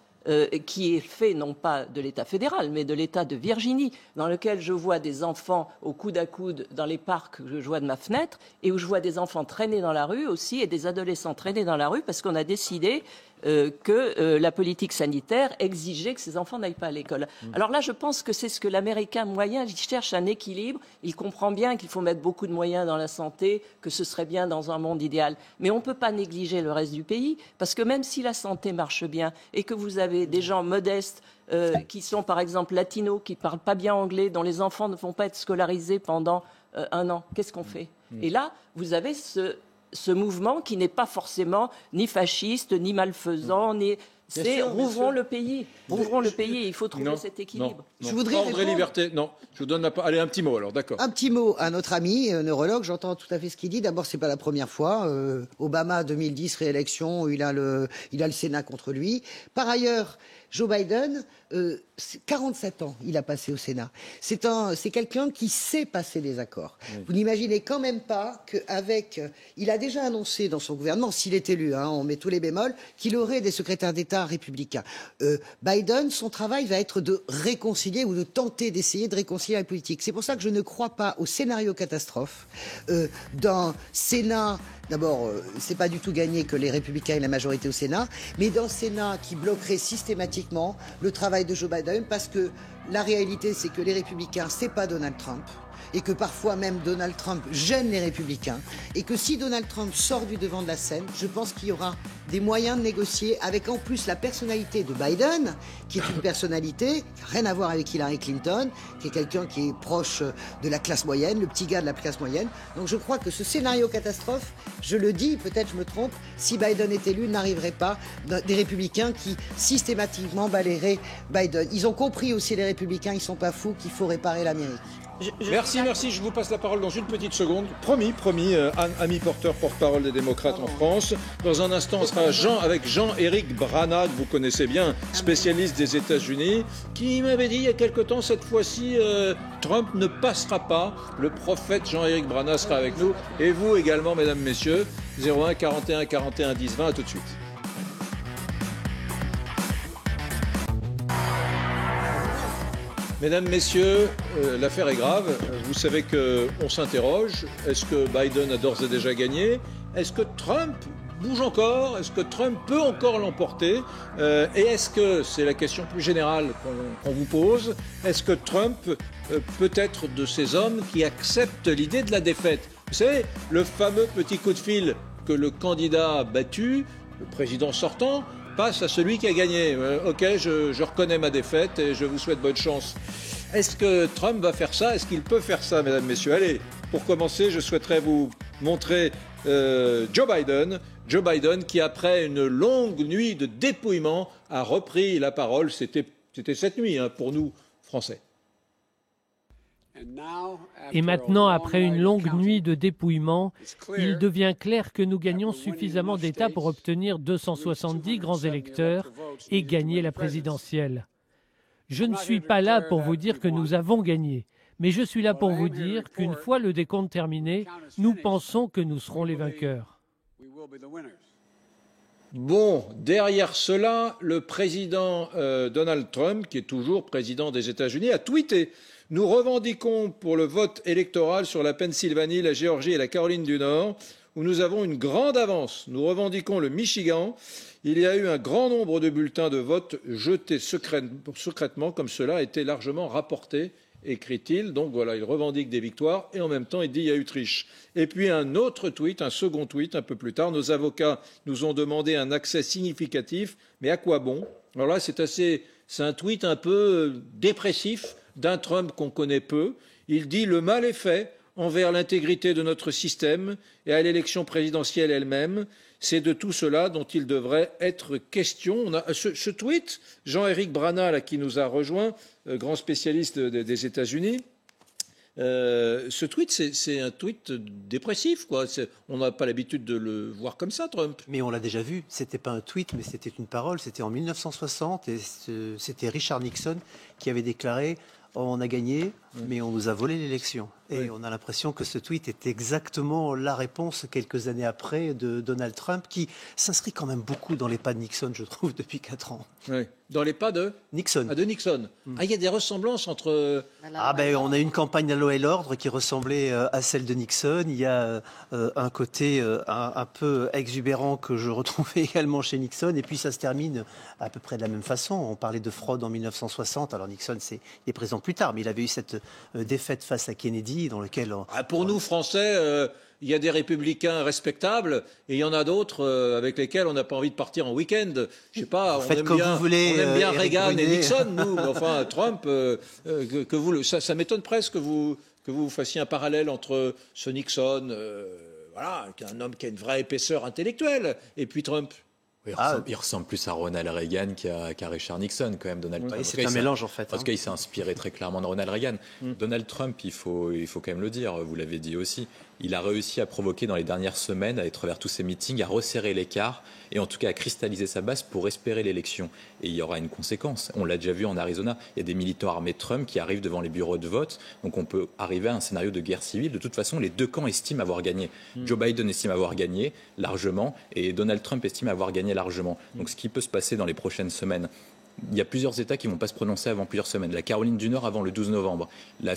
qui est fait non pas de l'État fédéral, mais de l'État de Virginie, dans lequel je vois des enfants au coude à coude dans les parcs que je vois de ma fenêtre, et où je vois des enfants traîner dans la rue aussi, et des adolescents traîner dans la rue, parce qu'on a décidé que la politique sanitaire exigeait que ces enfants n'aillent pas à l'école. Alors là, je pense que c'est ce que l'Américain moyen, il cherche un équilibre, il comprend bien qu'il faut mettre beaucoup de moyens dans la santé, que ce serait bien dans un monde idéal. Mais on ne peut pas négliger le reste du pays, parce que même si la santé marche bien et que vous avez des gens modestes qui sont par exemple latinos, qui ne parlent pas bien anglais, dont les enfants ne vont pas être scolarisés pendant 1 an, qu'est-ce qu'on fait ? Et là, vous avez ce mouvement qui n'est pas forcément ni fasciste, ni malfaisant, C'est rouvrons le pays. Rouvrons le pays. Il faut trouver cet équilibre. Je voudrais ordre et liberté. Non, je vous donne la parole. Allez, un petit mot alors, d'accord. Un petit mot à notre ami neurologue. J'entends tout à fait ce qu'il dit. D'abord, c'est pas la première fois. Obama 2010 réélection, il a le Sénat contre lui. Par ailleurs, Joe Biden, 47 ans, il a passé au Sénat. C'est quelqu'un qui sait passer des accords. Oui. Vous n'imaginez quand même pas qu'avec, il a déjà annoncé dans son gouvernement, s'il est élu, on met tous les bémols, qu'il aurait des secrétaires d'État républicains. Biden, son travail va être de réconcilier ou de tenter d'essayer de réconcilier la politique. C'est pour ça que je ne crois pas au scénario catastrophe d'un Sénat. D'abord, c'est pas du tout gagné que les Républicains aient la majorité au Sénat, mais d'un Sénat qui bloquerait systématiquement le travail de Joe Biden, parce que la réalité, c'est que les Républicains, c'est pas Donald Trump, et que parfois même Donald Trump gêne les Républicains, et que si Donald Trump sort du devant de la scène, je pense qu'il y aura des moyens de négocier, avec en plus la personnalité de Biden, qui est une personnalité qui n'a rien à voir avec Hillary Clinton, qui est quelqu'un qui est proche de la classe moyenne, le petit gars de la classe moyenne. Donc je crois que ce scénario catastrophe, je le dis, peut-être je me trompe, si Biden est élu, n'arriverait pas des Républicains qui systématiquement balayeraient Biden. Ils ont compris aussi, les Républicains, ils ne sont pas fous, qu'il faut réparer l'Amérique. Merci, je vous passe la parole dans une petite seconde. Promis, Amy Porter, porte-parole des démocrates en France. Dans un instant, on sera avec Jean-Éric Brana, que vous connaissez bien, spécialiste des États-Unis, qui m'avait dit il y a quelque temps, cette fois-ci, Trump ne passera pas. Le prophète Jean-Éric Brana sera avec nous. Et vous également, mesdames, messieurs. 01 41 41 10 20, à tout de suite. Mesdames, Messieurs, l'affaire est grave. Vous savez qu'on s'interroge. Est-ce que Biden a d'ores et déjà gagné? Est-ce que Trump bouge encore? Est-ce que Trump peut encore l'emporter? Et est-ce que, c'est la question plus générale qu'on vous pose, est-ce que Trump peut être de ces hommes qui acceptent l'idée de la défaite? Vous savez, le fameux petit coup de fil que le candidat battu, le président sortant, passe à celui qui a gagné. Ok, je reconnais ma défaite et je vous souhaite bonne chance. Est-ce que Trump va faire ça? Est-ce qu'il peut faire ça, mesdames, messieurs? Allez, pour commencer, je souhaiterais vous montrer Joe Biden qui, après une longue nuit de dépouillement, a repris la parole. C'était cette nuit pour nous, Français. Et maintenant, après une longue nuit de dépouillement, il devient clair que nous gagnons suffisamment d'États pour obtenir 270 grands électeurs et gagner la présidentielle. Je ne suis pas là pour vous dire que nous avons gagné, mais je suis là pour vous dire qu'une fois le décompte terminé, nous pensons que nous serons les vainqueurs. Bon, derrière cela, le président Donald Trump, qui est toujours président des États-Unis, a tweeté: nous revendiquons pour le vote électoral sur la Pennsylvanie, la Géorgie et la Caroline du Nord, où nous avons une grande avance. Nous revendiquons le Michigan. Il y a eu un grand nombre de bulletins de vote jetés secrètement, comme cela a été largement rapporté, écrit-il. Donc voilà, il revendique des victoires et en même temps il dit il y a eu triche. Et puis un autre tweet, un second tweet un peu plus tard: nos avocats nous ont demandé un accès significatif, mais à quoi bon? Alors là, c'est un tweet un peu dépressif d'un Trump qu'on connaît peu. Il dit: le mal est fait envers l'intégrité de notre système et à l'élection présidentielle elle-même. C'est de tout cela dont il devrait être question. On a ce tweet, Jean-Éric Brana, là, qui nous a rejoint, grand spécialiste des États-Unis. Ce tweet, c'est un tweet dépressif, quoi. On n'a pas l'habitude de le voir comme ça, Trump. Mais on l'a déjà vu. C'était pas un tweet, mais c'était une parole. C'était en 1960 et c'était Richard Nixon qui avait déclaré: on a gagné, mais on nous a volé l'élection. Et on a l'impression que ce tweet est exactement la réponse, quelques années après, de Donald Trump, qui s'inscrit quand même beaucoup dans les pas de Nixon, je trouve, depuis 4 ans. Oui. Dans les pas de Nixon. Ah, de Nixon. Ah, il y a des ressemblances entre... On a une campagne de la loi et l'ordre qui ressemblait à celle de Nixon. Il y a un côté un peu exubérant que je retrouvais également chez Nixon. Et puis ça se termine à peu près de la même façon. On parlait de fraude en 1960. Alors Nixon, il est présent plus tard, mais il avait eu cette défaite face à Kennedy dans lequel... Pour nous, Français... il y a des républicains respectables et il y en a d'autres avec lesquels on n'a pas envie de partir en week-end. Je sais pas, on aime bien Reagan et Nixon, nous. Mais enfin, Trump, ça m'étonne presque que vous fassiez un parallèle entre ce Nixon, qui est un homme qui a une vraie épaisseur intellectuelle, et puis Trump. Il ressemble plus à Ronald Reagan qu'à Richard Nixon, quand même, Donald Trump. C'est un mélange, en fait. Parce qu'il s'est inspiré très clairement de Ronald Reagan. Donald Trump, il faut quand même le dire, vous l'avez dit aussi, il a réussi à provoquer dans les dernières semaines, à travers tous ses meetings, à resserrer l'écart et en tout cas à cristalliser sa base pour espérer l'élection. Et il y aura une conséquence. On l'a déjà vu en Arizona. Il y a des militants armés de Trump qui arrivent devant les bureaux de vote. Donc on peut arriver à un scénario de guerre civile. De toute façon, les deux camps estiment avoir gagné. Joe Biden estime avoir gagné largement et Donald Trump estime avoir gagné largement. Donc ce qui peut se passer dans les prochaines semaines, il y a plusieurs États qui ne vont pas se prononcer avant plusieurs semaines. La Caroline du Nord avant le 12 novembre. La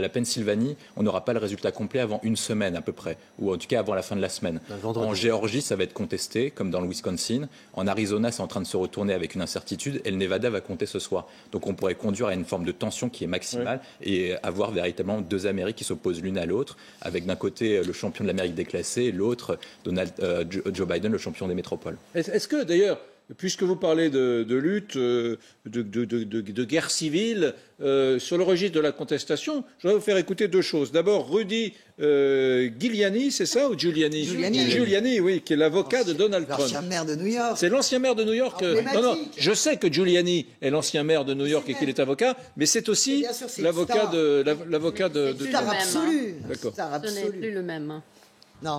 Pennsylvanie, on n'aura pas le résultat complet avant une semaine à peu près, ou en tout cas avant la fin de la semaine. En Géorgie, ça va être contesté, comme dans le Wisconsin. En Arizona, c'est en train de se retourner avec une incertitude. Et le Nevada va compter ce soir. Donc on pourrait conduire à une forme de tension qui est maximale et avoir véritablement deux Amériques qui s'opposent l'une à l'autre, avec d'un côté le champion de l'Amérique déclassée et l'autre Joe Biden, le champion des métropoles. Est-ce que d'ailleurs, puisque vous parlez de lutte, de guerre civile, sur le registre de la contestation, je voudrais vous faire écouter deux choses. D'abord, Rudy Giuliani, c'est ça, ou Giuliani? Giuliani, oui, qui est l'avocat de Donald Trump. L'ancien maire de New York. C'est l'ancien maire de New York. Non, je sais que Giuliani est l'ancien maire de New York et qu'il est avocat, mais c'est aussi l'avocat de C'est star absolu. D'accord. Ce n'est plus le même. Non.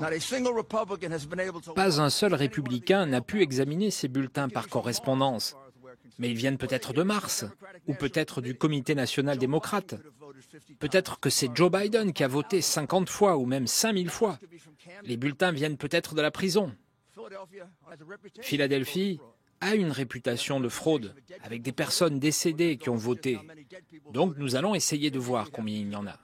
Pas un seul républicain n'a pu examiner ces bulletins par correspondance. Mais ils viennent peut-être de Mars, ou peut-être du Comité national démocrate. Peut-être que c'est Joe Biden qui a voté 50 fois ou même 5000 fois. Les bulletins viennent peut-être de la prison. Philadelphie a une réputation de fraude, avec des personnes décédées qui ont voté. Donc nous allons essayer de voir combien il y en a.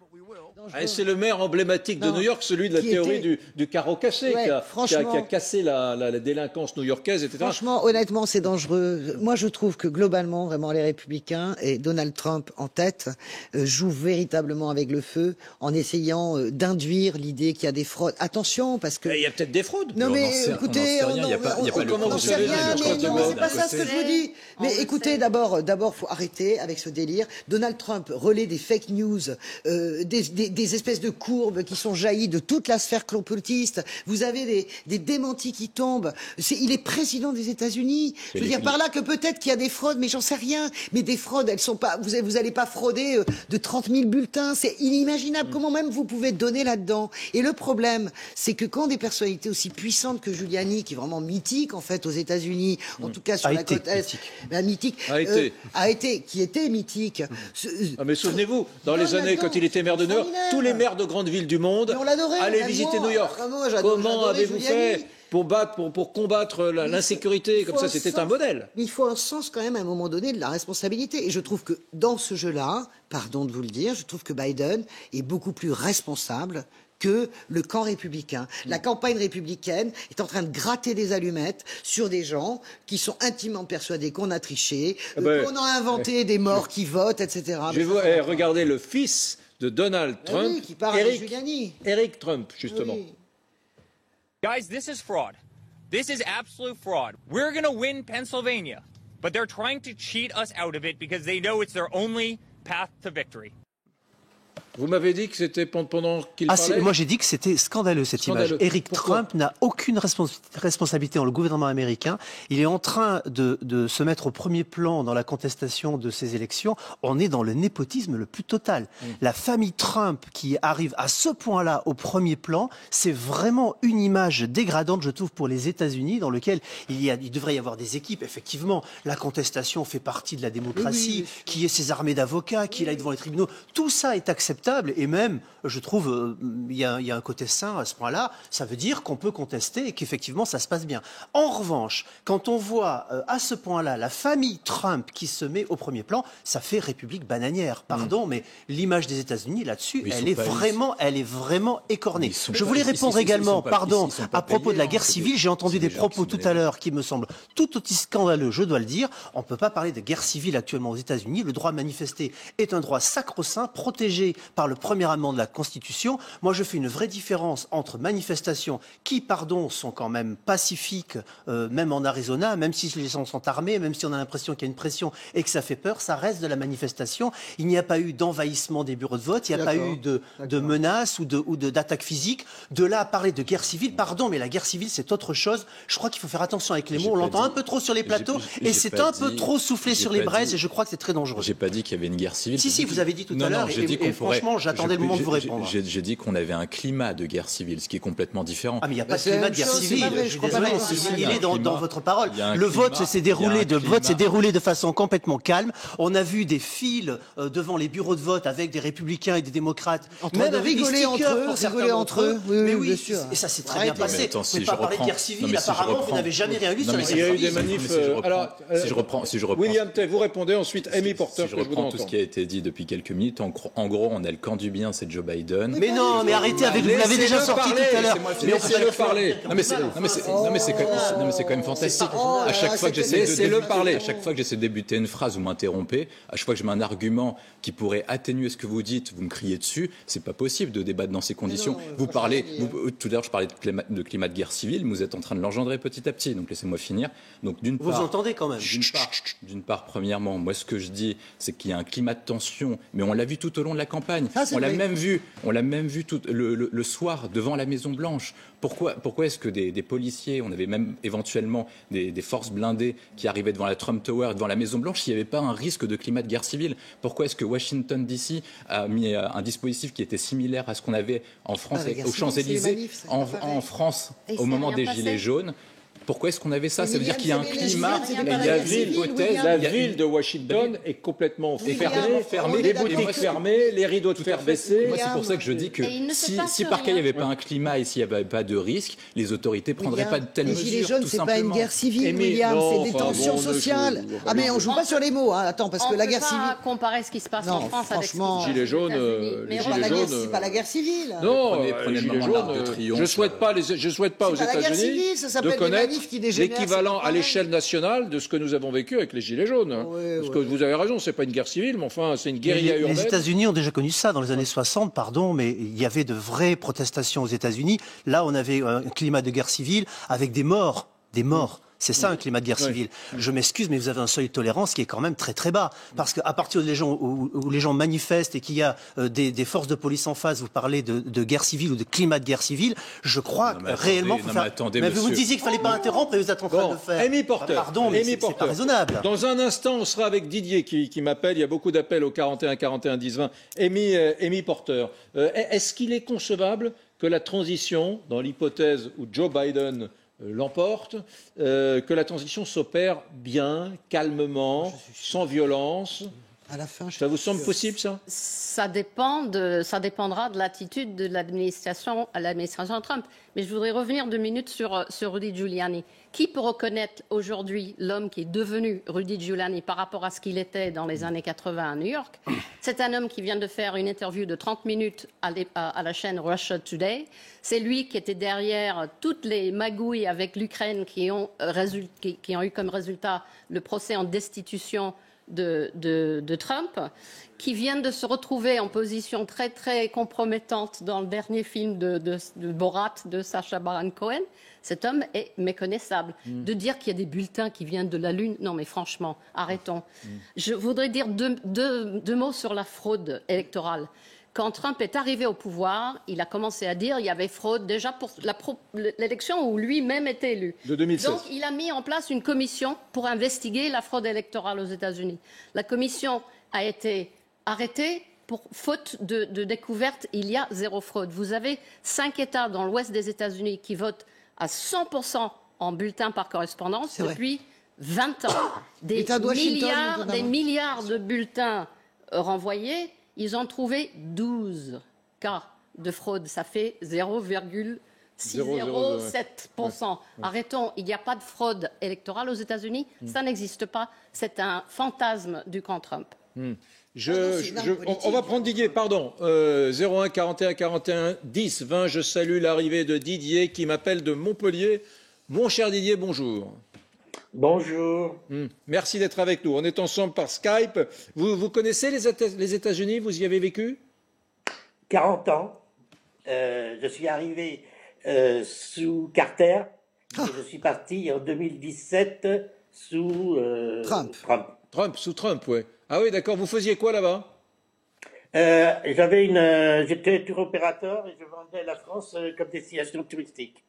C'est le maire emblématique de New York, celui de la théorie du carreau cassé, qui a cassé la délinquance new-yorkaise, etc. Franchement, honnêtement, c'est dangereux. Moi, je trouve que globalement, vraiment, les Républicains et Donald Trump en tête jouent véritablement avec le feu en essayant d'induire l'idée qu'il y a des fraudes. Attention, parce que... Il y a peut-être des fraudes. Non, mais écoutez, on n'en sait rien, mais non, c'est pas ça ce que je vous dis. Mais écoutez, d'abord, faut arrêter avec ce délire. Donald Trump relaie des fake news, des espèces de courbes qui sont jaillies de toute la sphère complotiste. Vous avez des démentis qui tombent. Il est président des États-Unis. Je veux dire par là que peut-être qu'il y a des fraudes, mais j'en sais rien. Mais des fraudes, elles sont pas. Vous allez pas frauder de 30 000 bulletins. C'est inimaginable. Comment même vous pouvez donner là-dedans? Et le problème, c'est que quand des personnalités aussi puissantes que Giuliani, qui est vraiment mythique en fait aux États-Unis, en tout cas sur la côte est, qui était mythique. Mais souvenez-vous, dans les années quand il était maire de New York, tous les maires de grandes villes du monde allaient visiter New York. Comment avez-vous fait pour combattre l'insécurité comme ça? C'était un modèle. Mais il faut un sens quand même à un moment donné de la responsabilité. Et je trouve que dans ce jeu-là, pardon de vous le dire, je trouve que Biden est beaucoup plus responsable que le camp républicain. La campagne républicaine est en train de gratter des allumettes sur des gens qui sont intimement persuadés qu'on a triché, qu'on a inventé des morts qui votent, etc. Je vais regarder le fils de Donald Trump, qui parle de Giuliani. Eric Trump, justement. Oui. Guys, this is fraud. This is absolute fraud. We're going to win Pennsylvania, but they're trying to cheat us out of it because they know it's their only path to victory. Vous m'avez dit que c'était pendant qu'il parlait. Moi, j'ai dit que c'était scandaleux, cette image. Eric Trump n'a aucune responsabilité dans le gouvernement américain. Il est en train de se mettre au premier plan dans la contestation de ces élections. On est dans le népotisme le plus total. La famille Trump qui arrive à ce point-là au premier plan, c'est vraiment une image dégradante, je trouve, pour les États-Unis, dans lequel il devrait y avoir des équipes. Effectivement, la contestation fait partie de la démocratie, qui est ses armées d'avocats, qui aille devant les tribunaux. Tout ça est acceptable. Et même, je trouve, il y a un côté sain à ce point-là. Ça veut dire qu'on peut contester et qu'effectivement, ça se passe bien. En revanche, quand on voit à ce point-là la famille Trump qui se met au premier plan, ça fait république bananière. Pardon, mais l'image des États-Unis là-dessus, elle est vraiment écornée. Je voulais répondre également, à propos de la guerre civile. J'ai entendu des propos tout à l'heure qui me semblent tout aussi scandaleux, je dois le dire. On ne peut pas parler de guerre civile actuellement aux États-Unis. Le droit à manifester est un droit sacro-saint, protégé par le premier amendement de la Constitution. Moi, je fais une vraie différence entre manifestations qui, pardon, sont quand même pacifiques, même en Arizona, même si les gens sont armés, même si on a l'impression qu'il y a une pression et que ça fait peur, ça reste de la manifestation. Il n'y a pas eu d'envahissement des bureaux de vote, il n'y a pas eu de menaces ou d'attaques physiques. De là à parler de guerre civile, pardon, mais la guerre civile, c'est autre chose. Je crois qu'il faut faire attention avec les mots. On l'entend un peu trop sur les plateaux et c'est un peu trop soufflé sur les braises et je crois que c'est très dangereux. J'ai pas dit qu'il y avait une guerre civile. Si, vous avez dit tout à l'heure et franchement, j'attendais le moment de vous répondre. J'ai dit qu'on avait un climat de guerre civile, ce qui est complètement différent. Ah mais il n'y a pas de climat de guerre civile. Je suis désolé, il est dans votre parole. Le vote s'est déroulé de façon complètement calme. On a vu des files devant les bureaux de vote avec des républicains et des démocrates. Même rigoler entre eux. Mais oui, bien sûr. Et ça s'est très bien passé. Mais pas parler de guerre civile. Apparemment, vous n'avez jamais rien lu sur les guerres civiles. Il y a eu des manifs. Alors, si je reprends. William Tay, vous répondez ensuite. Amy Porter. Si je reprends tout ce qui a été dit depuis quelques minutes, en gros, on a le camp du bien, c'est Joe Biden. Mais non, mais arrêtez avec. Vous l'avez déjà sorti tout à l'heure. Laissez-le parler. Non mais c'est quand même fantastique. À chaque fois que j'essaie de débuter une phrase, vous m'interrompez. À chaque fois que je mets un argument qui pourrait atténuer ce que vous dites, vous me criez dessus. C'est pas possible de débattre dans ces conditions. Vous parlez. Tout à l'heure, je parlais de climat de guerre civile. Vous êtes en train de l'engendrer petit à petit. Donc laissez-moi finir. Donc d'une part. Vous entendez quand même. D'une part, premièrement, moi ce que je dis, c'est qu'il y a un climat de tension, mais on l'a vu tout au long de la campagne. On l'a même vu tout le soir devant la Maison Blanche. Pourquoi est-ce que des policiers, on avait même éventuellement des forces blindées qui arrivaient devant la Trump Tower, devant la Maison Blanche, s'il n'y avait pas un risque de climat de guerre civile? Pourquoi est-ce que Washington DC a mis un dispositif qui était similaire à ce qu'on avait en France, aux Champs-Élysées, en France, au moment des Gilets jaunes? Pourquoi est-ce qu'on avait ça? Ça veut dire qu'il y a un climat. La ville de Washington est complètement fermée, les boutiques fermées, les rideaux de fer baissés. Moi, c'est pour ça que je dis que si par cas il n'y avait pas un climat et s'il n'y avait pas de risque, les autorités ne prendraient pas de telles mesures. Les Gilets jaunes, c'est pas une guerre civile, William, c'est des tensions sociales. Ah mais on joue pas sur les mots, hein. Attends, parce que la guerre civile. On ne peut pas comparer ce qui se passe en France avec ce qui se passe aux Gilets jaunes, c'est pas la guerre civile. Non, les Gilets jaunes. Je souhaite pas aux États-Unis de connaître l'équivalent à l'échelle nationale de ce que nous avons vécu avec les Gilets jaunes. Parce que vous avez raison, c'est pas une guerre civile, mais enfin, c'est une guérilla urbaine. Les États-Unis ont déjà connu ça dans les années 60, pardon, mais il y avait de vraies protestations aux États-Unis. Là, on avait un climat de guerre civile avec des morts. C'est ça un climat de guerre civile. Je m'excuse, mais vous avez un seuil de tolérance qui est quand même très très bas. Parce qu'à partir où les gens manifestent et qu'il y a des forces de police en face, vous parlez de guerre civile ou de climat de guerre civile, je crois réellement... Mais vous disiez qu'il ne fallait pas interrompre et vous êtes en train de le faire. Amy Porter. Pardon, mais c'est pas raisonnable. Dans un instant, on sera avec Didier qui m'appelle. Il y a beaucoup d'appels au 41 41 10 20. Amy Porter. Est-ce qu'il est concevable que la transition, dans l'hypothèse où Joe Biden l'emporte, que la transition s'opère bien, calmement, sans violence? À la fin, ça vous semble possible, ça? Ça dépendra de l'attitude de l'administration Trump. Mais je voudrais revenir 2 minutes sur Rudy Giuliani. Qui peut reconnaître aujourd'hui l'homme qui est devenu Rudy Giuliani par rapport à ce qu'il était dans les années 80 à New York? C'est un homme qui vient de faire une interview de 30 minutes à la chaîne Russia Today. C'est lui qui était derrière toutes les magouilles avec l'Ukraine qui ont eu comme résultat le procès en destitution de Trump, qui vient de se retrouver en position très très compromettante dans le dernier film de Borat de Sacha Baron Cohen. Cet homme est méconnaissable. De dire qu'il y a des bulletins qui viennent de la Lune, non mais franchement, arrêtons. Je voudrais dire deux mots sur la fraude électorale. Quand Trump est arrivé au pouvoir, il a commencé à dire qu'il y avait fraude déjà pour l'élection où lui-même était élu. De 2016. Donc il a mis en place une commission pour investiguer la fraude électorale aux États-Unis. La commission a été arrêtée pour faute de découverte. Il y a zéro fraude. Vous avez 5 États dans l'ouest des États-Unis qui votent à 100% en bulletin par correspondance depuis 20 ans. Des milliards de bulletins renvoyés. Ils ont trouvé 12 cas de fraude. Ça fait 0,607%. Arrêtons, il n'y a pas de fraude électorale aux États-Unis. Ça n'existe pas. C'est un fantasme du camp Trump. On va prendre Didier, pardon. 01 41 41 10 20. Je salue l'arrivée de Didier qui m'appelle de Montpellier. Mon cher Didier, bonjour. Bonjour. Merci d'être avec nous. On est ensemble par Skype. Vous connaissez les États-Unis? Vous y avez vécu? 40 ans. Je suis arrivé sous Carter et je suis parti en 2017 sous Trump. Sous Trump, oui. Ah oui, d'accord. Vous faisiez quoi là-bas? J'étais tour opérateur et je vendais la France comme destination touristique.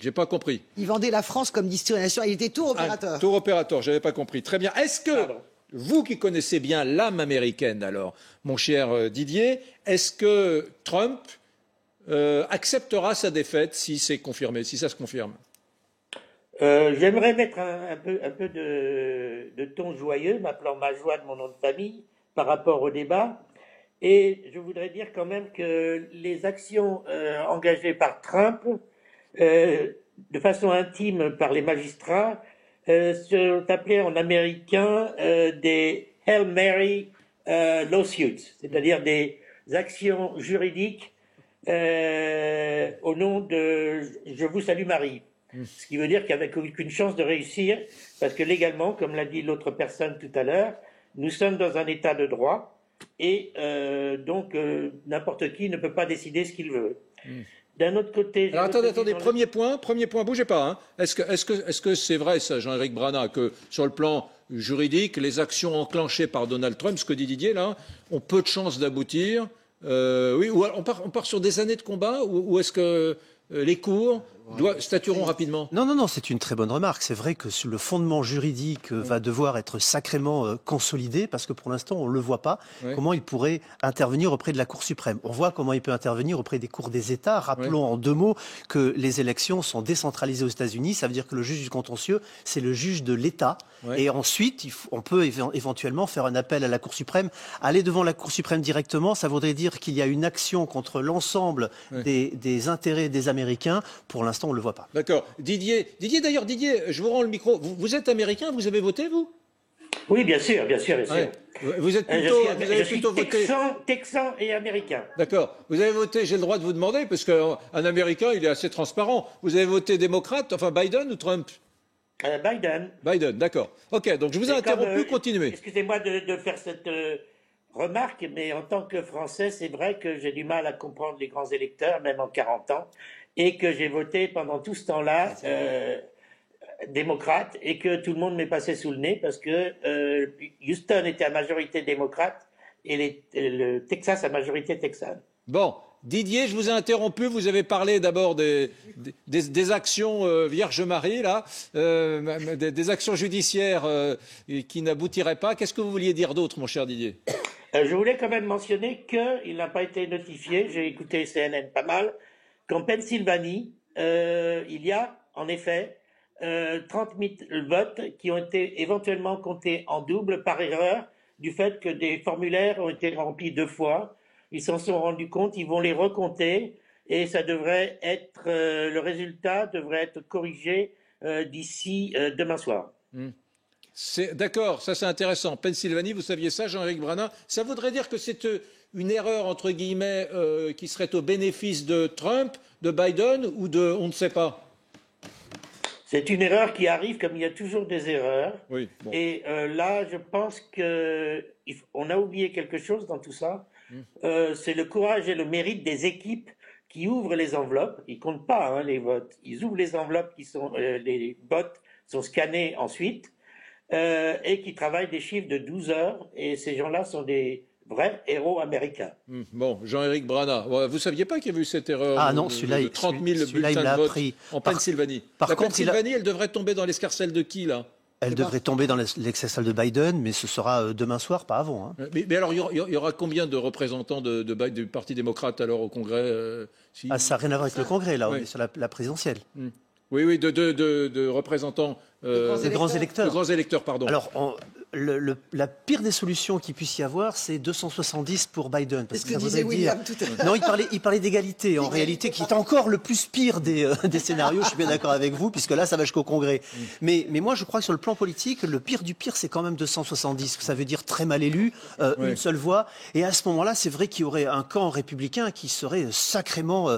J'ai pas compris. Il vendait la France comme destination. Il était tour opérateur. Tour opérateur, j'avais pas compris. Très bien. Est-ce que vous qui connaissez bien l'âme américaine, alors, mon cher Didier, est-ce que Trump acceptera sa défaite si c'est confirmé, si ça se confirme? J'aimerais mettre un peu de ton joyeux, m'appelant ma joie de mon nom de famille, par rapport au débat. Et je voudrais dire quand même que les actions engagées par Trump, de façon intime par les magistrats, sont appelées en américain des Hail Mary lawsuits, c'est-à-dire des actions juridiques au nom de « Je vous salue Marie ». Ce qui veut dire qu'il n'y avait aucune chance de réussir, parce que légalement, comme l'a dit l'autre personne tout à l'heure, nous sommes dans un état de droit, et donc n'importe qui ne peut pas décider ce qu'il veut. D'un autre côté... Alors attendez, premier point, bougez pas. Hein. Est-ce que c'est vrai ça, Jean-Éric Brana, que sur le plan juridique, les actions enclenchées par Donald Trump, ce que dit Didier là, ont peu de chances d'aboutir? Oui, ou on part sur des années de combat, ou est-ce que les cours statueront rapidement? Non, c'est une très bonne remarque. C'est vrai que le fondement juridique va devoir être sacrément consolidé, parce que pour l'instant, on ne le voit pas. Comment il pourrait intervenir auprès de la Cour suprême. On voit comment il peut intervenir auprès des cours des États. Rappelons en 2 mots que les élections sont décentralisées aux États-Unis. Ça veut dire que le juge du contentieux, c'est le juge de l'État. Et ensuite, on peut éventuellement faire un appel à la Cour suprême. Aller devant la Cour suprême directement, ça voudrait dire qu'il y a une action contre l'ensemble des intérêts des Américains. Pour l'instant, on ne le voit pas. D'accord. Didier, je vous rends le micro. Vous êtes américain, vous avez voté, vous? Oui, bien sûr. Ouais. Vous êtes plutôt voté... Texan et américain. D'accord. Vous avez voté, j'ai le droit de vous demander, parce qu'un Américain, il est assez transparent. Vous avez voté démocrate, enfin Biden ou Trump? Biden. Biden, d'accord. Ok, donc je vous ai interrompu, continuez. Excusez-moi de faire cette remarque, mais en tant que Français, c'est vrai que j'ai du mal à comprendre les grands électeurs, même en 40 ans, et que j'ai voté pendant tout ce temps-là démocrate, et que tout le monde m'est passé sous le nez, parce que Houston était à majorité démocrate et le Texas à majorité texane. Bon, Didier, je vous ai interrompu, vous avez parlé d'abord des actions Vierge Marie, là, des actions judiciaires qui n'aboutiraient pas. Qu'est-ce que vous vouliez dire d'autre, mon cher Didier? Je voulais quand même mentionner qu'il n'a pas été notifié, j'ai écouté CNN pas mal, qu'en Pennsylvanie, il y a en effet 30 000 votes qui ont été éventuellement comptés en double par erreur du fait que des formulaires ont été remplis 2 fois. Ils s'en sont rendus compte, ils vont les recompter et ça devrait être le résultat devrait être corrigé d'ici demain soir. D'accord, ça c'est intéressant. Pennsylvanie, vous saviez ça, Jean-Éric Brana? Ça voudrait dire que c'est une erreur, entre guillemets, qui serait au bénéfice de Trump, de Biden ou de... on ne sait pas? C'est une erreur qui arrive comme il y a toujours des erreurs. Oui, bon. Et là, je pense qu'on a oublié quelque chose dans tout ça. C'est le courage et le mérite des équipes qui ouvrent les enveloppes. Ils ne comptent pas les votes. Ils ouvrent les enveloppes, les votes sont scannés ensuite et qui travaillent des chiffres de 12 heures. Et ces gens-là sont des vrais héros américains. Bon, Jean-Éric Brana, vous ne saviez pas qu'il y avait eu cette erreur de 30 000 bulletins de vote en Pennsylvanie? La Pennsylvanie, elle devrait tomber dans l'escarcelle de qui, là? Elle devrait tomber dans l'escarcelle de Biden, mais ce sera demain soir, pas avant. Hein. Mais alors, il y aura combien de représentants du Parti démocrate alors au Congrès Ça n'a rien à voir avec le Congrès, là, on est sur la présidentielle. Oui, de représentants... de grands électeurs. De grands électeurs, pardon. Alors, la pire des solutions qu'il puisse y avoir, c'est 270 pour Biden. Parce que ça disait William tout à l'heure. Non, il parlait d'égalité, en réalité, qui est encore le plus pire des scénarios. Je suis bien d'accord avec vous, puisque là, ça va jusqu'au Congrès. Mais moi, je crois que sur le plan politique, le pire du pire, c'est quand même 270. Ça veut dire très mal élu, une seule voix. Et à ce moment-là, c'est vrai qu'il y aurait un camp républicain qui serait sacrément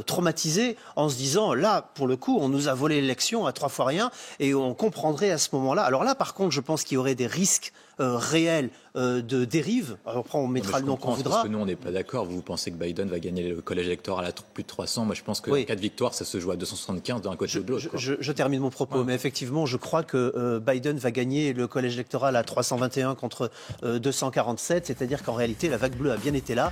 traumatisé en se disant, là, pour le coup, on nous a volé l'élection à 3 fois rien, et on on comprendrait à ce moment-là. Alors là, par contre, je pense qu'il y aurait des risques réels de dérive. Alors après, on mettra le nom qu'on voudra. Parce que nous, on n'est pas d'accord. Vous pensez que Biden va gagner le collège électoral à plus de 300. Moi, je pense que 4 victoires, ça se joue à 275 d'un côté ou de l'autre. Je termine mon propos, mais effectivement, je crois que Biden va gagner le collège électoral à 321 contre 247. C'est-à-dire qu'en réalité, la vague bleue a bien été là.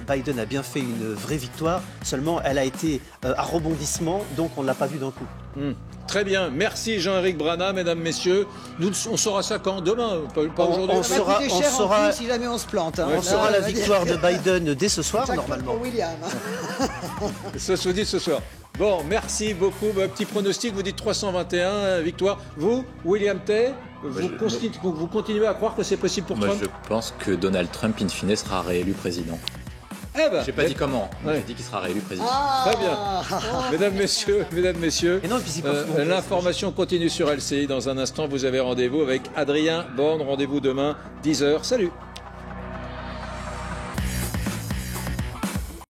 Biden a bien fait une vraie victoire. Seulement, elle a été à rebondissement, donc on ne l'a pas vue d'un coup. Très bien, merci Jean-Éric Brana, mesdames, messieurs. On saura ça quand? Demain, pas aujourd'hui. On saura si jamais on se plante. Hein. On saura la victoire de Biden dès ce soir, normalement. Pour William. Ça se dit ce soir. Bon, merci beaucoup. Petit pronostic, vous dites 321 victoires. Vous, William Tay, vous continuez à croire que c'est possible pour Trump? Je pense que Donald Trump, in fine, sera réélu président. J'ai pas dit comment, j'ai dit qu'il sera réélu président. Très bien. Mesdames, messieurs, l'information continue sur LCI. Dans un instant, vous avez rendez-vous avec Adrien Borne. Rendez-vous demain, 10h. Salut.